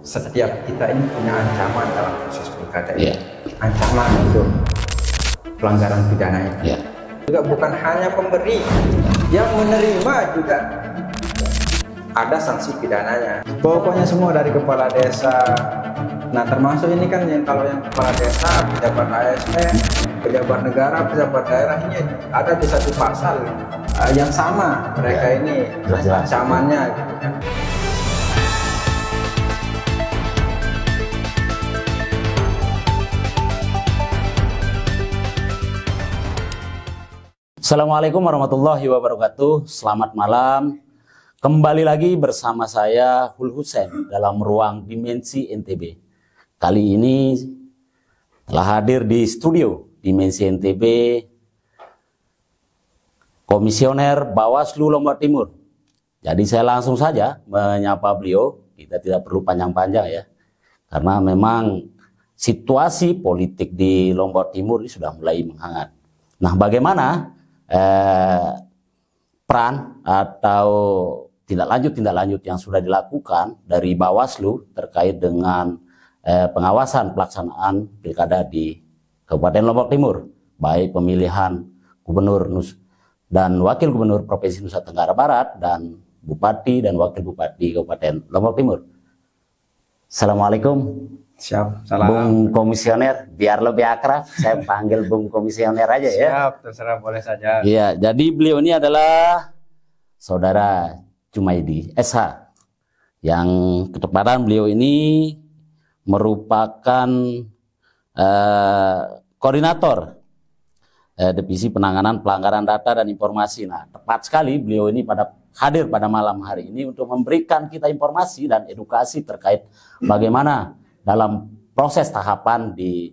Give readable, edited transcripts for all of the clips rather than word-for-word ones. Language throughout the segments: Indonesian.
setiap kita ini punya ancaman dalam proses pilkada ini. Yeah. Ancaman untuk pelanggaran pidana itu. Yeah. Juga bukan hanya pemberi, yang menerima juga ada sanksi pidananya. Pokoknya semua dari kepala desa. Nah, termasuk ini kan yang kalau yang kepala desa, pejabat ASN, pejabat negara, pejabat daerah ini ada di satu pasal yang sama. Mereka ini jelas-jelas ancamannya gitu kan. Assalamualaikum warahmatullahi wabarakatuh. Selamat malam. Kembali lagi bersama saya Hul Husain dalam ruang Dimensi NTB. Kali ini telah hadir di studio Dimensi NTB Komisioner Bawaslu Lombok Timur. Jadi saya langsung saja menyapa beliau. Kita tidak perlu panjang-panjang ya, karena memang situasi politik di Lombok Timur ini sudah mulai menghangat. Nah, bagaimana peran atau tindak lanjut yang sudah dilakukan dari Bawaslu terkait dengan pengawasan pelaksanaan pilkada di Kabupaten Lombok Timur, baik pemilihan gubernur dan wakil gubernur Provinsi Nusa Tenggara Barat dan bupati dan wakil bupati Kabupaten Lombok Timur. Assalamualaikum. Siap, salam. Bung Komisioner, biar lebih akrab, saya panggil Bung Komisioner aja ya. Siap, terserah, boleh saja. Iya, jadi beliau ini adalah Saudara Jumaidi SH, yang ketepatan beliau ini merupakan koordinator Divisi Penanganan Pelanggaran Data dan Informasi. Nah, tepat sekali beliau ini hadir pada malam hari ini untuk memberikan kita informasi dan edukasi terkait bagaimana dalam proses tahapan di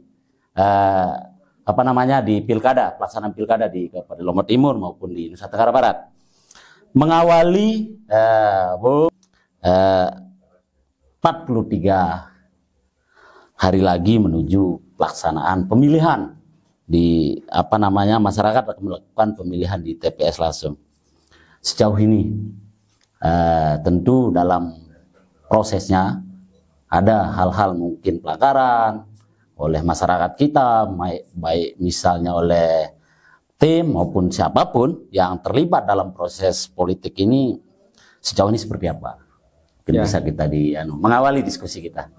di pilkada, pelaksanaan pilkada di Kabupaten Lombok Timur maupun di Nusa Tenggara Barat. Mengawali 43 hari lagi menuju pelaksanaan pemilihan di masyarakat akan melakukan pemilihan di TPS langsung. Sejauh ini tentu dalam prosesnya ada hal-hal mungkin pelanggaran oleh masyarakat kita, baik misalnya oleh tim maupun siapapun yang terlibat dalam proses politik ini. Sejauh ini seperti apa? Mungkin bisa kita mengawali diskusi kita.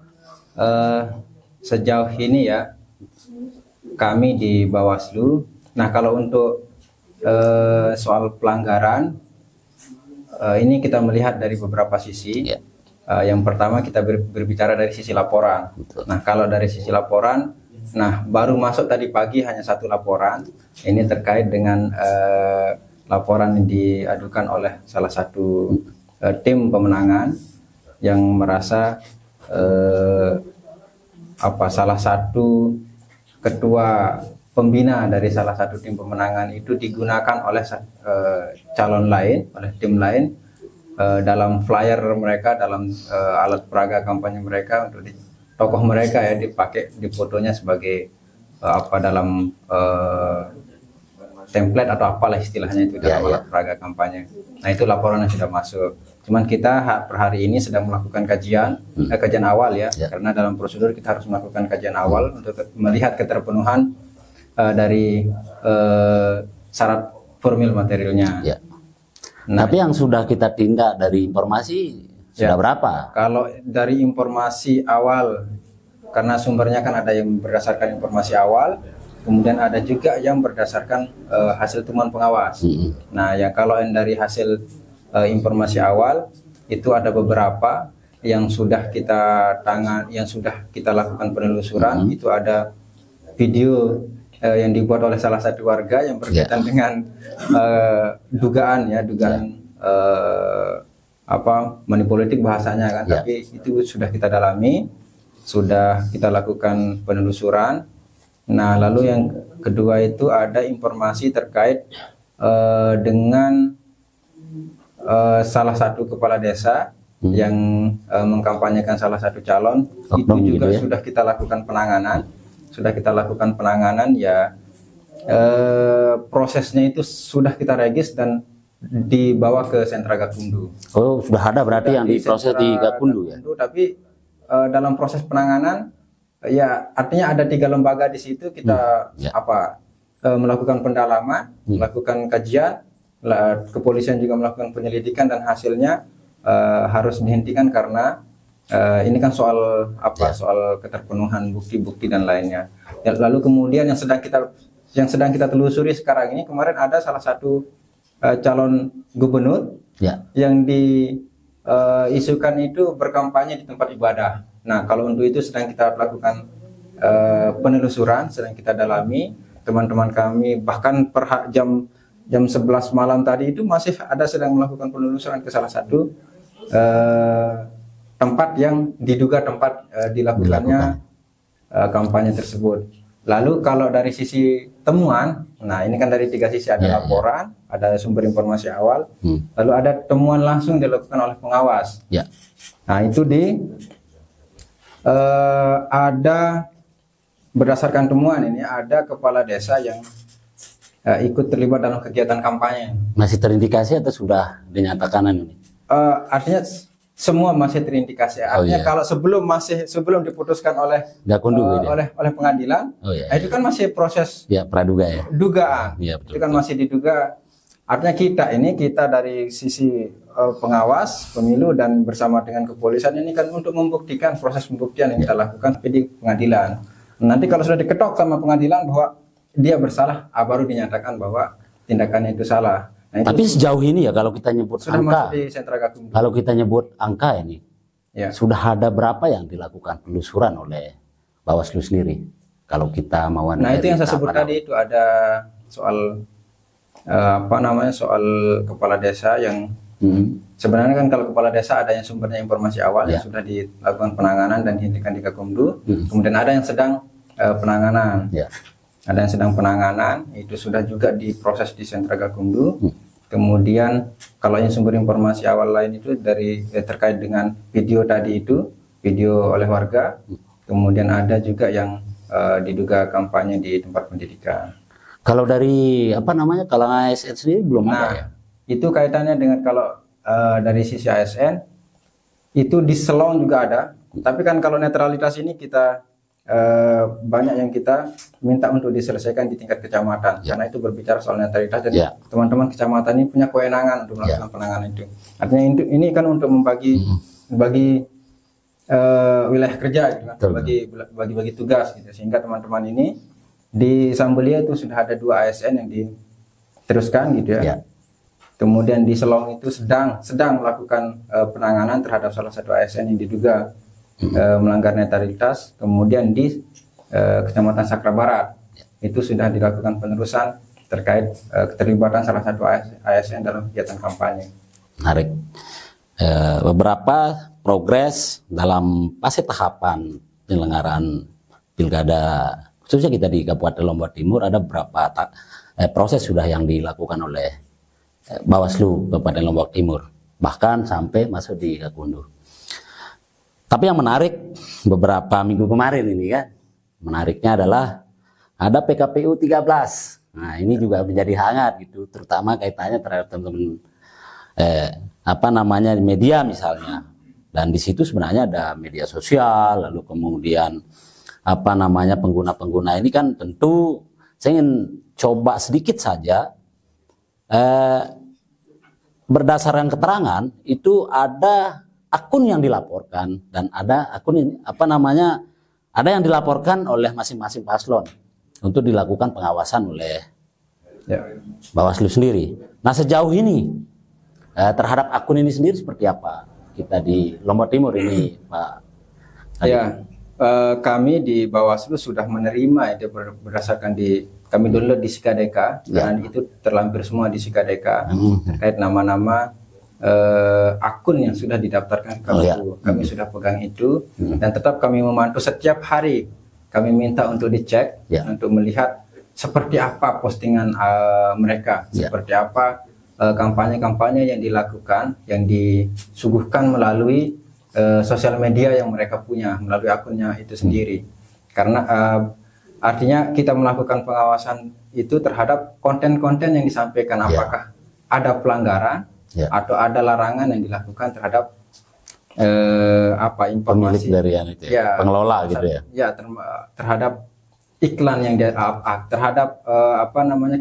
Sejauh ini ya, kami di Bawaslu, nah kalau untuk soal pelanggaran, ini kita melihat dari beberapa sisi. Ya. Yang pertama kita berbicara dari sisi laporan. Betul. Nah, kalau dari sisi laporan, nah baru masuk tadi pagi hanya satu laporan. Ini terkait dengan laporan yang diadukan oleh salah satu tim pemenangan yang merasa salah satu ketua pembina dari salah satu tim pemenangan itu digunakan oleh calon lain, oleh tim lain, dalam flyer mereka, dalam alat peraga kampanye mereka, untuk tokoh mereka ya dipakai di fotonya sebagai dalam template atau apalah istilahnya itu dalam alat peraga kampanye. Nah, itu laporan yang sudah masuk. Cuman kita per hari ini sedang melakukan kajian awal ya, karena dalam prosedur kita harus melakukan kajian awal untuk melihat keterpenuhan dari syarat formil materialnya. Ya. Nah, tapi yang sudah kita tindak dari informasi sudah berapa? Kalau dari informasi awal, karena sumbernya kan ada yang berdasarkan informasi awal, kemudian ada juga yang berdasarkan hasil temuan pengawas. Nah, ya kalau yang dari hasil informasi awal itu ada beberapa yang sudah kita lakukan penelusuran. Itu ada video yang dibuat oleh salah satu warga yang berkaitan dengan dugaan money politik bahasanya kan. Tapi itu sudah kita dalami, sudah kita lakukan penelusuran. Nah, lalu yang kedua itu ada informasi terkait dengan salah satu kepala desa yang mengkampanyekan salah satu calon. Itu juga sudah kita lakukan penanganan. Ya, prosesnya itu sudah kita regis dan dibawa ke sentra Gakumdu. Oh, sudah ada berarti yang diproses di Gakumdu ya? Tapi dalam proses penanganan, ya artinya ada 3 lembaga di situ kita melakukan pendalaman, melakukan kajian, kepolisian juga melakukan penyelidikan, dan hasilnya harus dihentikan karena ini kan soal soal keterpenuhan bukti-bukti dan lainnya. Ya, lalu kemudian yang sedang kita telusuri sekarang ini, kemarin ada salah satu calon gubernur yang diisukan itu berkampanye di tempat ibadah. Nah, kalau untuk itu sedang kita lakukan penelusuran, sedang kita dalami. Teman-teman kami bahkan per jam 11 malam tadi itu masih ada sedang melakukan penelusuran ke salah satu tempat yang diduga tempat dilakukannya kampanye tersebut. Lalu kalau dari sisi temuan, nah ini kan dari 3 sisi, ada laporan, ada sumber informasi awal, lalu ada temuan langsung dilakukan oleh pengawas. Nah itu ada berdasarkan temuan ini, ada kepala desa yang ikut terlibat dalam kegiatan kampanye. Masih terindikasi atau sudah dinyatakan ini? Artinya semua masih terindikasi. Artinya kalau sebelum diputuskan oleh oleh pengadilan, itu kan masih proses praduga ya. Dugaan. Betul, itu kan masih diduga. Artinya kita dari sisi pengawas pemilu dan bersama dengan kepolisian ini kan untuk membuktikan proses pembuktian yang kita lakukan di pengadilan. Nanti kalau sudah diketok sama pengadilan bahwa dia bersalah, baru dinyatakan bahwa tindakannya itu salah. Nah, tapi sejauh ini ya kalau kita nyebut angka, kalau kita nyebut angka ini, sudah ada berapa yang dilakukan penelusuran oleh Bawaslu sendiri? Kalau kita mau, nah itu yang saya sebut tadi, itu ada soal soal kepala desa yang sebenarnya kan kalau kepala desa ada yang sumbernya informasi awal yang sudah dilakukan penanganan dan dihentikan di Gakumdu, kemudian ada yang sedang penanganan. Ada yang sedang penanganan, itu sudah juga diproses di sentra Gakumdu. Kemudian kalau yang sumber informasi awal lain itu dari terkait dengan video tadi itu, video oleh warga. Kemudian ada juga yang diduga kampanye di tempat pendidikan. Kalau dari kalau ASN sendiri belum ada ya? Itu kaitannya dengan kalau dari sisi ASN itu di Selong juga ada. Tapi kan kalau netralitas ini kita banyak yang kita minta untuk diselesaikan di tingkat kecamatan, karena itu berbicara soal netralitas dan teman-teman kecamatan ini punya kewenangan untuk melakukan penanganan itu. Artinya ini kan untuk membagi wilayah kerja gitu kan, bagi tugas gitu, sehingga teman-teman ini di Sambelia itu sudah ada 2 ASN yang diteruskan gitu ya. Kemudian di Selong itu sedang melakukan penanganan terhadap salah satu ASN yang diduga melanggar netralitas. Kemudian di Kecamatan Sakra Barat itu sudah dilakukan penerusan terkait keterlibatan salah satu ASN dalam kegiatan kampanye. Menarik. Beberapa progres dalam fase tahapan penyelenggaraan pilkada khususnya kita di Kabupaten Lombok Timur, ada beberapa proses sudah yang dilakukan oleh Bawaslu Kabupaten Lombok Timur, bahkan sampai masuk di Gakumdu. Tapi yang menarik beberapa minggu kemarin ini kan, menariknya adalah ada PKPU 13. Nah ini juga menjadi hangat gitu, terutama kaitannya terhadap teman-teman media misalnya. Dan di situ sebenarnya ada media sosial, lalu kemudian pengguna-pengguna ini kan tentu saya ingin coba sedikit saja berdasarkan keterangan itu ada akun yang dilaporkan dan ada akun ada yang dilaporkan oleh masing-masing paslon untuk dilakukan pengawasan oleh Bawaslu sendiri. Nah sejauh ini terhadap akun ini sendiri seperti apa kita di Lombok Timur ini, Pak? Kami di Bawaslu sudah menerima itu berdasarkan kami download di Sikadeka, dan itu terlampir semua di Sikadeka terkait nama-nama akun yang sudah didaftarkan ke KPU. Kami sudah pegang itu dan tetap kami memantau setiap hari. Kami minta untuk dicek untuk melihat seperti apa postingan mereka, seperti apa kampanye-kampanye yang dilakukan, yang disuguhkan melalui sosial media yang mereka punya, melalui akunnya itu sendiri. Karena artinya kita melakukan pengawasan itu terhadap konten-konten yang disampaikan, apakah ada pelanggaran atau ada larangan yang dilakukan terhadap informasi pemilik dari yang itu ya, pengelola gitu ya. Ya, terhadap iklan yang dia terhadap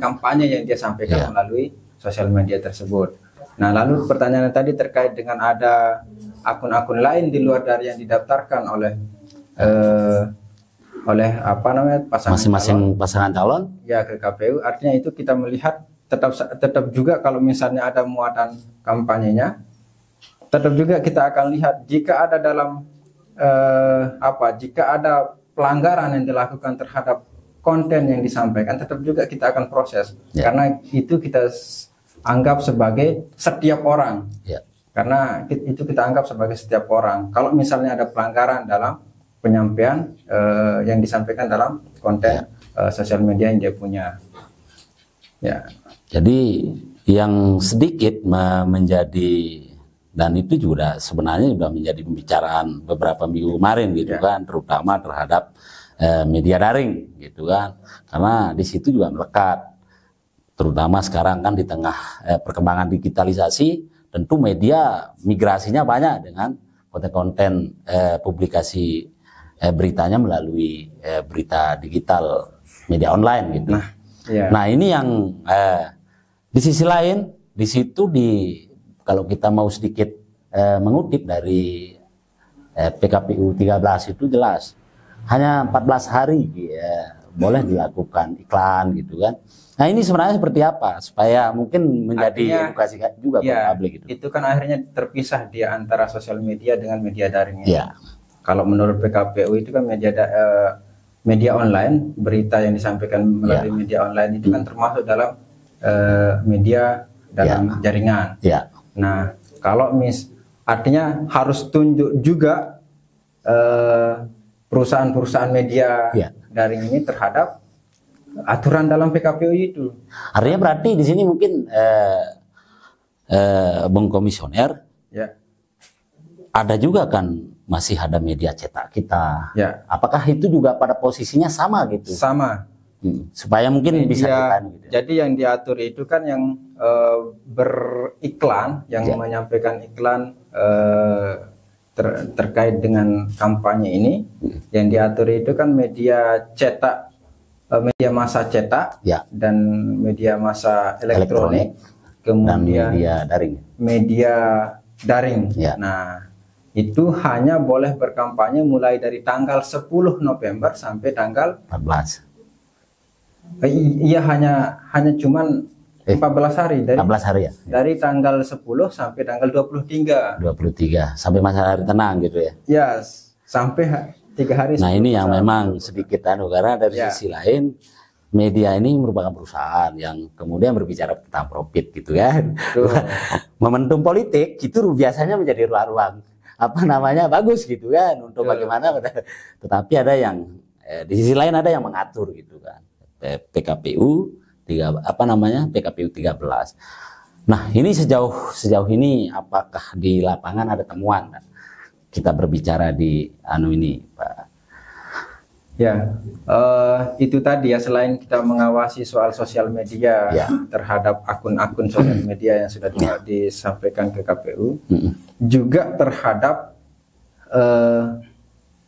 kampanye yang dia sampaikan melalui sosial media tersebut. Nah, lalu pertanyaan tadi terkait dengan ada akun-akun lain di luar dari yang didaftarkan oleh masing-masing pasangan calon ya ke KPU. Artinya itu kita melihat tetap juga kalau misalnya ada muatan kampanyenya, tetap juga kita akan lihat jika ada dalam jika ada pelanggaran yang dilakukan terhadap konten yang disampaikan, tetap juga kita akan proses karena itu kita anggap sebagai setiap orang karena itu kita anggap sebagai setiap orang. Kalau misalnya ada pelanggaran dalam penyampaian yang disampaikan dalam konten sosial media yang dia punya jadi yang sedikit menjadi, dan itu juga sebenarnya sudah menjadi pembicaraan beberapa minggu kemarin gitu kan, terutama terhadap media daring gitu kan, karena di situ juga melekat, terutama sekarang kan di tengah perkembangan digitalisasi, tentu media migrasinya banyak dengan konten-konten publikasi beritanya melalui berita digital, media online gitu. Nah ini yang di sisi lain, di situ kalau kita mau sedikit mengutip dari PKPU 13 itu jelas hanya 14 hari boleh dilakukan iklan gitu kan. Nah ini sebenarnya seperti apa supaya mungkin menjadi edukasi juga buat publik gitu. Itu kan akhirnya terpisah di antara sosial media dengan media daring. Kalau menurut PKPU itu kan media online, berita yang disampaikan melalui media online itu kan termasuk dalam media dalam jaringan. Nah, kalau artinya harus tunjuk juga perusahaan-perusahaan media daring ini terhadap aturan dalam PKPU itu. Artinya berarti di sini mungkin Bung Komisioner, ada juga kan masih ada media cetak kita. Apakah itu juga pada posisinya sama gitu? Sama. Supaya mungkin bisa kita gitu. Jadi yang diatur itu kan yang beriklan, yang menyampaikan iklan terkait dengan kampanye ini, yang diatur itu kan media cetak, media massa cetak, dan media massa elektronik, kemudian dan media daring. Nah, itu hanya boleh berkampanye mulai dari tanggal 10 November sampai tanggal 14. Iya, hanya cuman 14 hari dari 14 hari ya. Dari tanggal 10 sampai tanggal 23. 23 sampai masa hari tenang gitu ya. Ya, sampai 3 hari. Nah, ini yang memang sedikit karena dari sisi lain media ini merupakan perusahaan yang kemudian berbicara tentang profit gitu kan. Momentum politik itu biasanya menjadi ruang-ruang bagus gitu kan untuk bagaimana, tetapi ada yang di sisi lain ada yang mengatur gitu kan. PKPU PKPU 13. Nah, ini sejauh ini apakah di lapangan ada temuan kan? Kita berbicara di ini, Pak. Itu tadi ya, selain kita mengawasi soal sosial media terhadap akun-akun sosial media yang sudah disampaikan ke KPU, juga terhadap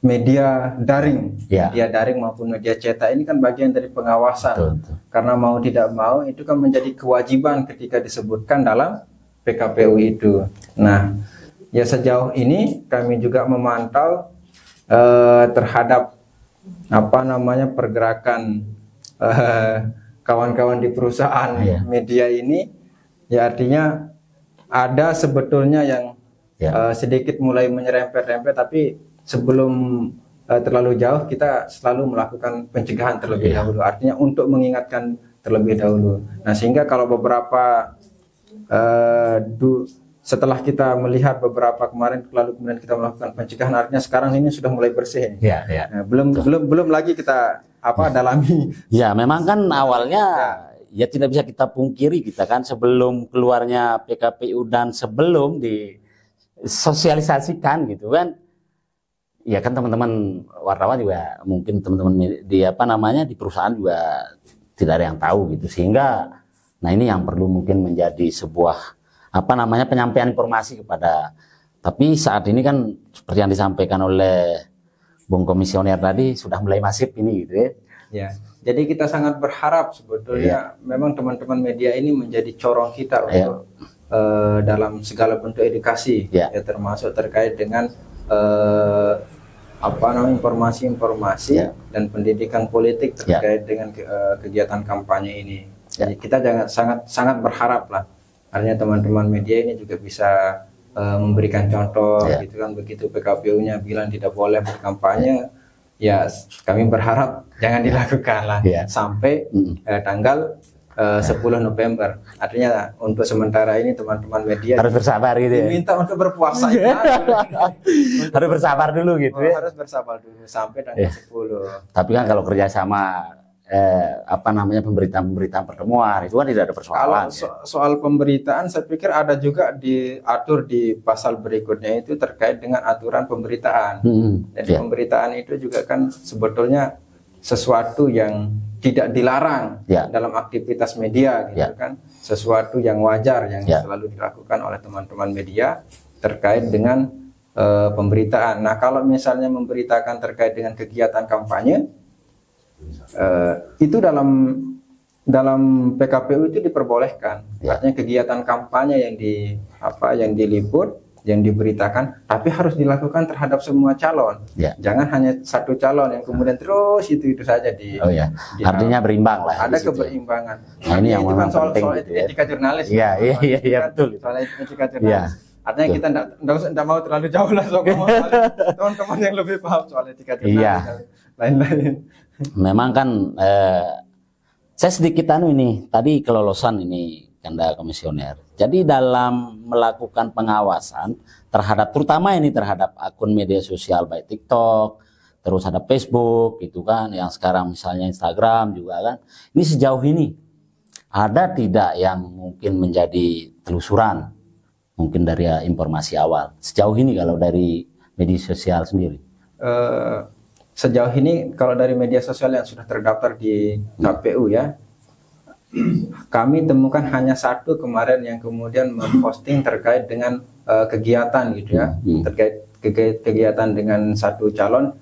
media daring, media daring maupun media cetak ini kan bagian dari pengawasan. Karena mau tidak mau itu kan menjadi kewajiban ketika disebutkan dalam PKPU itu. Nah, ya sejauh ini kami juga memantau terhadap pergerakan kawan-kawan di perusahaan media ini, ya artinya ada sebetulnya yang sedikit mulai menyerempet-rempet, tapi sebelum terlalu jauh kita selalu melakukan pencegahan terlebih dahulu, artinya untuk mengingatkan terlebih dahulu. Nah, sehingga kalau beberapa setelah kita melihat beberapa kemarin lalu kemudian kita melakukan pencegahan, artinya sekarang ini sudah mulai bersih. Nah, belum lagi kita dalami. Ya, memang kan awalnya ya tidak bisa kita pungkiri, kita kan sebelum keluarnya PKPU dan sebelum disosialisasikan gitu kan. Ya kan teman-teman wartawan juga, mungkin teman-teman di perusahaan juga tidak ada yang tahu gitu, sehingga nah ini yang perlu mungkin menjadi sebuah penyampaian informasi kepada Tapi saat ini kan seperti yang disampaikan oleh Bung Komisioner tadi sudah mulai masif ini gitu ya. Ya, jadi kita sangat berharap sebetulnya memang teman-teman media ini menjadi corong kita untuk dalam segala bentuk edukasi, ya, termasuk terkait dengan informasi-informasi dan pendidikan politik terkait dengan kegiatan kampanye ini. Jadi kita sangat berharap lah, artinya teman-teman media ini juga bisa memberikan contoh, gitu kan. Begitu PKPU-nya bilang tidak boleh berkampanye, ya kami berharap jangan dilakukan lah sampai tanggal 10 November. Artinya untuk sementara ini teman-teman media harus bersabar gitu ya. Diminta untuk berpuasa harus bersabar dulu gitu ya. Harus bersabar dulu sampai tanggal 10. Tapi kan kalau kerjasama pemberitaan pertemuan itu kan tidak ada persoalan. Kalau soal pemberitaan saya pikir ada juga diatur di pasal berikutnya itu terkait dengan aturan pemberitaan. Jadi pemberitaan itu juga kan sebetulnya sesuatu yang tidak dilarang dalam aktivitas media gitu kan, sesuatu yang wajar yang selalu dilakukan oleh teman-teman media terkait dengan pemberitaan. Nah, kalau misalnya memberitakan terkait dengan kegiatan kampanye, itu dalam PKPU itu diperbolehkan. Artinya kegiatan kampanye yang diliput, yang diberitakan, tapi harus dilakukan terhadap semua calon. Jangan hanya satu calon yang kemudian terus itu saja artinya berimbang lah. Ada keberimbangan. Nah, ini yang itu kan soal gitu etika jurnalis. Iya, betul. Soal etika jurnalis. Artinya kita tidak mau terlalu jauh lah soal teman-teman yang lebih paham soal etika jurnalis. Lain-lain. Memang kan saya sedikit ini tadi kelolosan ini Kanda Komisioner. Jadi dalam melakukan pengawasan terutama ini terhadap akun media sosial baik TikTok, terus ada Facebook gitu kan, yang sekarang misalnya Instagram juga kan. Ini sejauh ini ada tidak yang mungkin menjadi telusuran mungkin dari informasi awal sejauh ini kalau dari media sosial sendiri? Sejauh ini kalau dari media sosial yang sudah terdaftar di KPU ya, kami temukan hanya satu kemarin yang kemudian memposting terkait dengan kegiatan gitu ya, terkait kegiatan dengan satu calon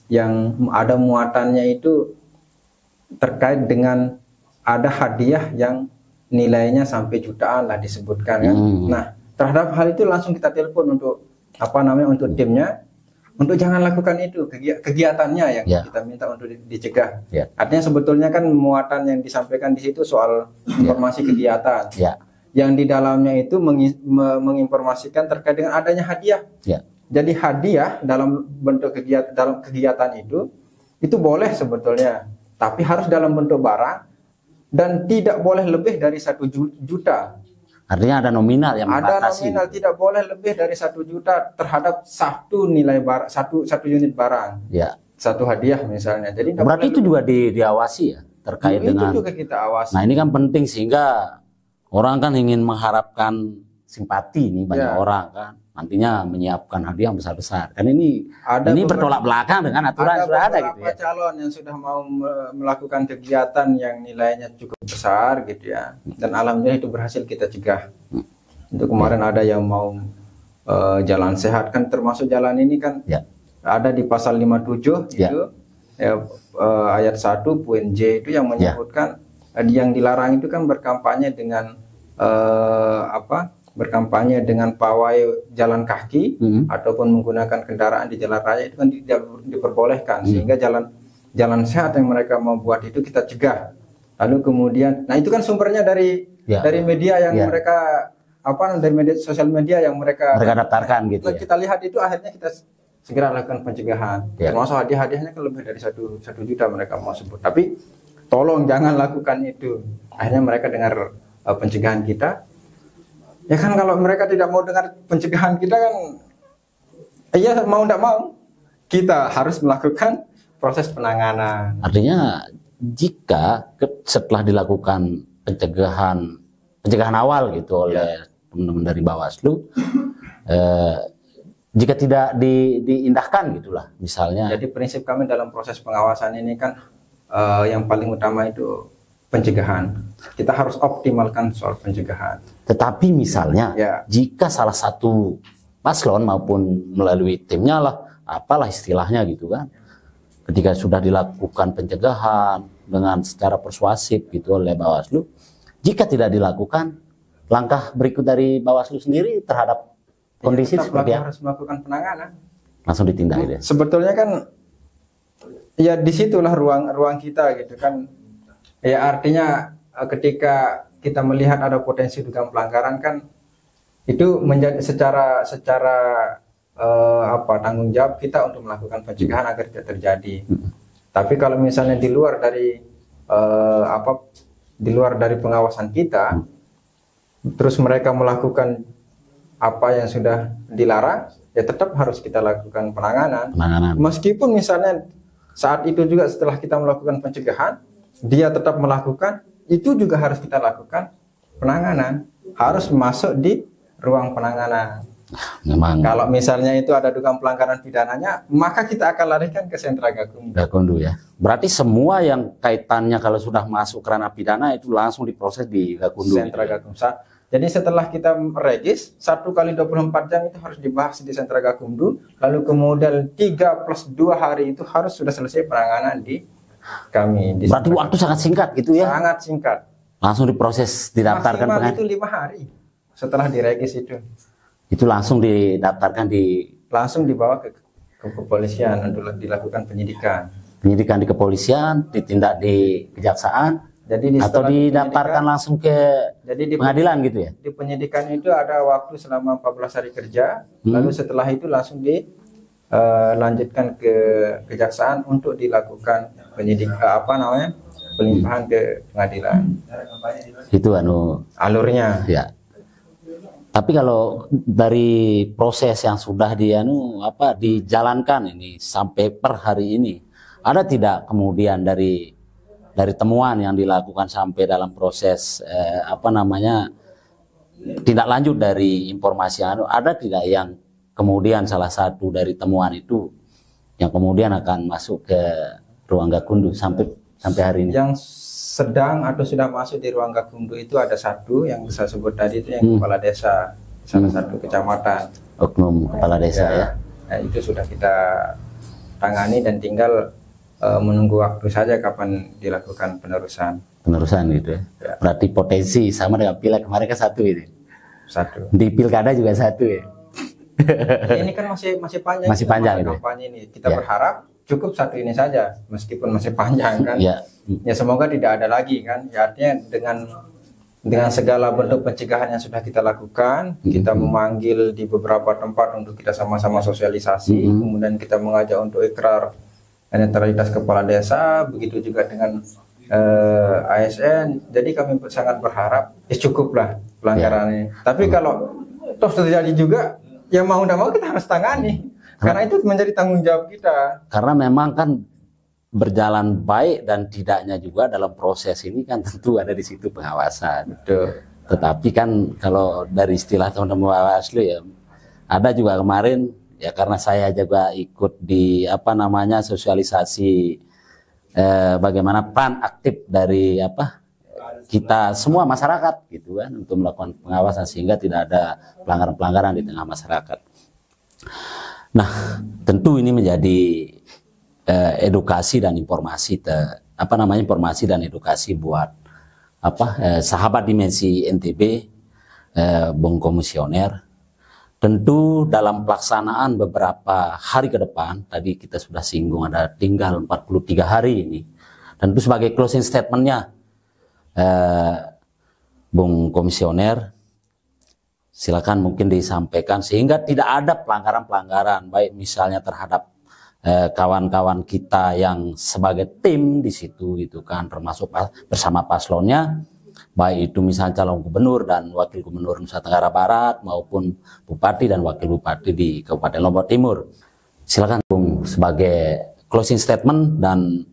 yang ada muatannya itu terkait dengan ada hadiah yang nilainya sampai jutaan lah disebutkan kan. Nah, terhadap hal itu langsung kita telepon untuk untuk timnya, untuk jangan lakukan itu kegiatannya yang kita minta untuk dicegah. Artinya sebetulnya kan muatan yang disampaikan di situ soal informasi kegiatan. Yang di dalamnya itu menginformasikan terkait dengan adanya hadiah. Jadi hadiah dalam bentuk kegiatan itu boleh sebetulnya, tapi harus dalam bentuk barang dan tidak boleh lebih dari 1 juta. Artinya ada nominal yang membatasi. Ada nominal, tidak boleh lebih dari 1 juta terhadap satu nilai barang, satu unit barang. Satu hadiah misalnya. Jadi berarti itu juga diawasi ya terkait dengan. Itu juga kita awasi. Nah, ini kan penting sehingga orang kan ingin mengharapkan simpati nih banyak orang kan. Nantinya menyiapkan hadiah yang besar-besar. Kan ini bertolak belakang dengan aturan yang sudah ada gitu ya. Ada calon yang sudah mau melakukan kegiatan yang nilainya cukup besar gitu ya. Dan alhamdulillah itu berhasil kita cegah. Untuk kemarin ada yang mau jalan sehat kan, termasuk jalan ini kan ada di pasal 57 itu ayat 1 poin J itu yang menyebutkan yang dilarang itu kan berkampanye dengan berkampanye dengan pawai jalan kaki ataupun menggunakan kendaraan di jalan raya itu kan tidak diperbolehkan. Sehingga jalan sehat yang mereka mau buat itu kita cegah. Lalu kemudian, nah itu kan sumbernya dari media yang mereka dari media sosial media yang mereka daftarkan gitu. Kita lihat itu akhirnya kita segera lakukan pencegahan. Termasuk hadiah-hadiahnya kan lebih dari 1 juta mereka mau sebut. Tapi tolong jangan lakukan itu. Akhirnya mereka dengar pencegahan kita. Ya kan kalau mereka tidak mau dengar pencegahan kita kan, mau tidak mau kita harus melakukan proses penanganan. Artinya jika setelah dilakukan pencegahan awal gitu oleh teman-teman dari Bawaslu, jika tidak diindahkan gitulah misalnya. Jadi prinsip kami dalam proses pengawasan ini kan yang paling utama itu pencegahan. Kita harus optimalkan soal pencegahan. Tetapi misalnya Ya. jika salah satu paslon maupun melalui timnya lah, apalah istilahnya gitu kan, ketika sudah dilakukan pencegahan dengan secara persuasif gitu oleh Bawaslu, jika tidak dilakukan, langkah berikut dari Bawaslu sendiri terhadap kondisi tetap seperti apa? harus melakukan penanganan. Langsung ditindak gitu ya. Sebetulnya kan ya disitulah ruang kita gitu kan. Ya artinya ketika kita melihat ada potensi dugaan pelanggaran kan itu menjadi secara tanggung jawab kita untuk melakukan pencegahan agar tidak terjadi. Tapi kalau misalnya di luar dari pengawasan kita, terus mereka melakukan apa yang sudah dilarang, ya tetap harus kita lakukan penanganan. Meskipun misalnya saat itu juga setelah kita melakukan pencegahan, dia tetap melakukan, itu juga harus kita lakukan penanganan. Harus masuk di ruang penanganan. Memang. Kalau misalnya itu ada dugaan pelanggaran pidananya, maka kita akan larikan ke sentra Gakumdu ya. Berarti semua yang kaitannya kalau sudah masuk ke ranah pidana itu langsung diproses di Gakumdu. Sentra Gakumdu. Jadi setelah kita regis 1 kali 24 jam itu harus dibahas di sentra Gakumdu, lalu kemudian 3+2 hari itu harus sudah selesai penanganan di kami. Berarti waktu sangat singkat gitu ya? Sangat singkat. Langsung diproses, didaftarkan. Maksimal itu 5 hari setelah diregis itu. Itu langsung didaftarkan langsung dibawa ke kepolisian untuk dilakukan penyidikan. Penyidikan di kepolisian, ditindak di kejaksaan. Jadi atau didaftarkan langsung ke pengadilan gitu ya? Di penyidikan itu ada waktu selama 14 hari kerja, lalu setelah itu langsung dilanjutkan ke kejaksaan untuk dilakukan pelimpahan ke pengadilan. Itu alurnya. Ya. Tapi kalau dari proses yang sudah dijalankan ini sampai per hari ini, ada tidak kemudian dari temuan yang dilakukan sampai dalam proses tindak lanjut dari informasi ada tidak yang kemudian salah satu dari temuan itu yang kemudian akan masuk ke ruang Gakumdu sampai hari ini? Yang sedang atau sudah masuk di ruang Gakumdu itu ada satu yang saya sebut tadi, itu yang kepala desa salah satu kecamatan. Oknum kepala desa ya. Nah, itu sudah kita tangani dan tinggal menunggu waktu saja kapan dilakukan penerusan gitu ya. Berarti potensi sama dengan pileg kemarin kan satu ini. Satu. Di pilkada juga satu ya. Ini kan masih panjang. Masih panjang itu. Kampanye ini kita berharap cukup satu ini saja meskipun masih panjang kan. Ya semoga tidak ada lagi kan. Ya artinya dengan segala bentuk pencegahan yang sudah kita lakukan, kita memanggil di beberapa tempat untuk kita sama-sama sosialisasi, kemudian kita mengajak untuk ikrar netralitas kepala desa, begitu juga dengan ASN. Jadi kami sangat berharap cukuplah pelanggaran ini. Tapi kalau toh terjadi juga, ya mau tidak mau kita harus tangani, karena itu menjadi tanggung jawab kita. Karena memang kan berjalan baik dan tidaknya juga dalam proses ini kan tentu ada di situ pengawasan. Betul. Tetapi kan kalau dari istilah teman-teman Bawaslu ya, ada juga kemarin ya karena saya juga ikut di sosialisasi bagaimana peran aktif dari kita semua masyarakat gitu kan untuk melakukan pengawasan sehingga tidak ada pelanggaran-pelanggaran di tengah masyarakat. Nah, tentu ini menjadi edukasi dan informasi informasi dan edukasi buat sahabat dimensi NTB, Bung Komisioner. Tentu dalam pelaksanaan beberapa hari ke depan, tadi kita sudah singgung ada tinggal 43 hari ini. Tentu sebagai closing statementnya, Bung Komisioner, silakan mungkin disampaikan sehingga tidak ada pelanggaran-pelanggaran, baik misalnya terhadap kawan-kawan kita yang sebagai tim di situ gitu kan, termasuk bersama paslonnya, baik itu misalnya calon gubernur dan wakil gubernur Nusa Tenggara Barat maupun bupati dan wakil bupati di Kabupaten Lombok Timur. Silakan Bung sebagai closing statement dan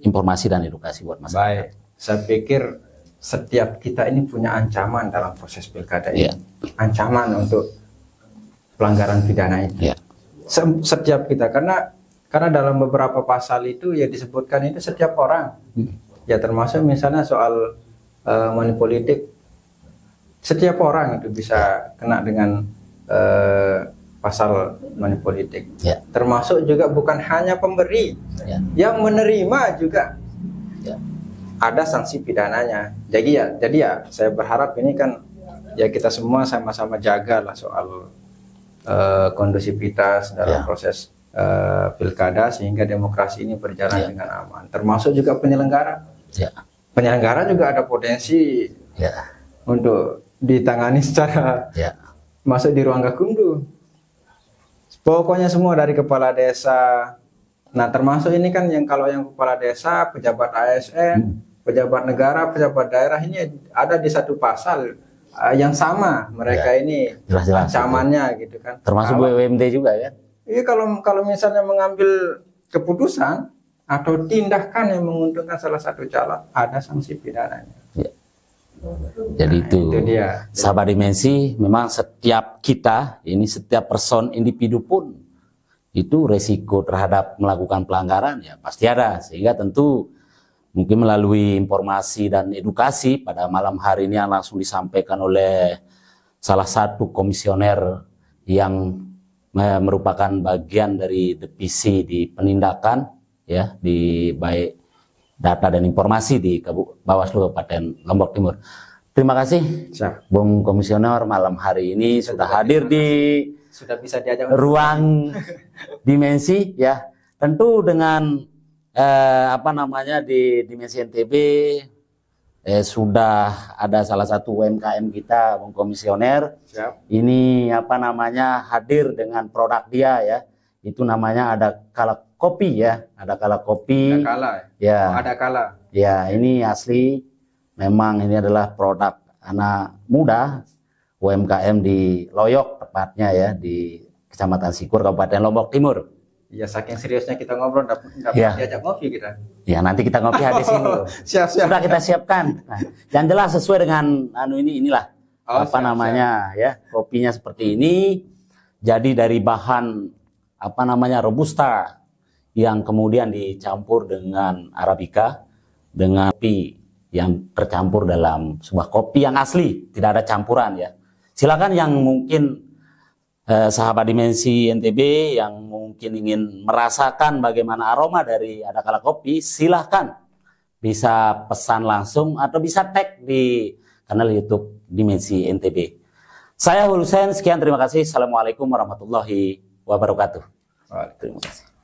informasi dan edukasi buat masyarakat. Baik, saya pikir setiap kita ini punya ancaman dalam proses pilkada ini. Ancaman untuk pelanggaran pidana itu. Setiap kita, karena dalam beberapa pasal itu ya disebutkan itu setiap orang Ya termasuk misalnya soal money politik, setiap orang itu bisa kena dengan pasal money politik. Ya. Termasuk juga bukan hanya pemberi, Ya. yang menerima juga Ya. ada sanksi pidananya. Jadi ya saya berharap ini kan ya kita semua sama-sama jaga lah soal kondusivitas dalam proses pilkada sehingga demokrasi ini berjalan dengan aman. Termasuk juga penyelenggara. Ya. Penyelenggara juga ada potensi untuk ditangani secara masuk di ruang gakumdu. Pokoknya semua dari kepala desa. Nah termasuk ini kan yang kalau yang kepala desa, pejabat ASN, pejabat negara, pejabat daerah ini ada di satu pasal yang sama mereka ini jelas-jelas ancamannya gitu kan. Termasuk BUMD juga kan? Iya kalau misalnya mengambil keputusan atau tindakan yang menguntungkan salah satu calon ada sanksi pidananya. Ya. Jadi itu dia. Sahabat Dimensi, memang setiap kita ini setiap person individu pun itu resiko terhadap melakukan pelanggaran ya pasti ada, sehingga tentu mungkin melalui informasi dan edukasi pada malam hari ini yang langsung disampaikan oleh salah satu komisioner yang merupakan bagian dari divisi di penindakan ya di baik data dan informasi di Bawaslu Kabupaten Lombok Timur. Terima kasih Bung Komisioner malam hari ini sudah hadir di bisa diajak ruang Dimensi ya. Tentu dengan di Dimensi NTB sudah ada salah satu UMKM kita, Bung Komisioner. Ini hadir dengan produk dia ya. Itu namanya ada Kala Kopi ya, ada Kala Kopi. Ada Kala. Ya, ini asli. Memang ini adalah produk anak muda UMKM di Loyok tepatnya ya, di Kecamatan Sikur, Kabupaten Lombok Timur. Ya saking seriusnya kita ngobrol dapat diajak ngopi kita. Ya nanti kita ngopi habis ini. Siap. Sudah kita siapkan. Nah, yang jelas sesuai dengan inilah ya kopinya seperti ini. Jadi dari bahan robusta yang kemudian dicampur dengan arabica dengan kopi yang tercampur dalam sebuah kopi yang asli, tidak ada campuran ya. Silakan yang mungkin sahabat Dimensi NTB yang mungkin ingin merasakan bagaimana aroma dari Ada Kala Kopi, silahkan bisa pesan langsung atau bisa tag di kanal YouTube Dimensi NTB. Saya Hulusen, sekian terima kasih. Assalamualaikum warahmatullahi wabarakatuh. Terima kasih.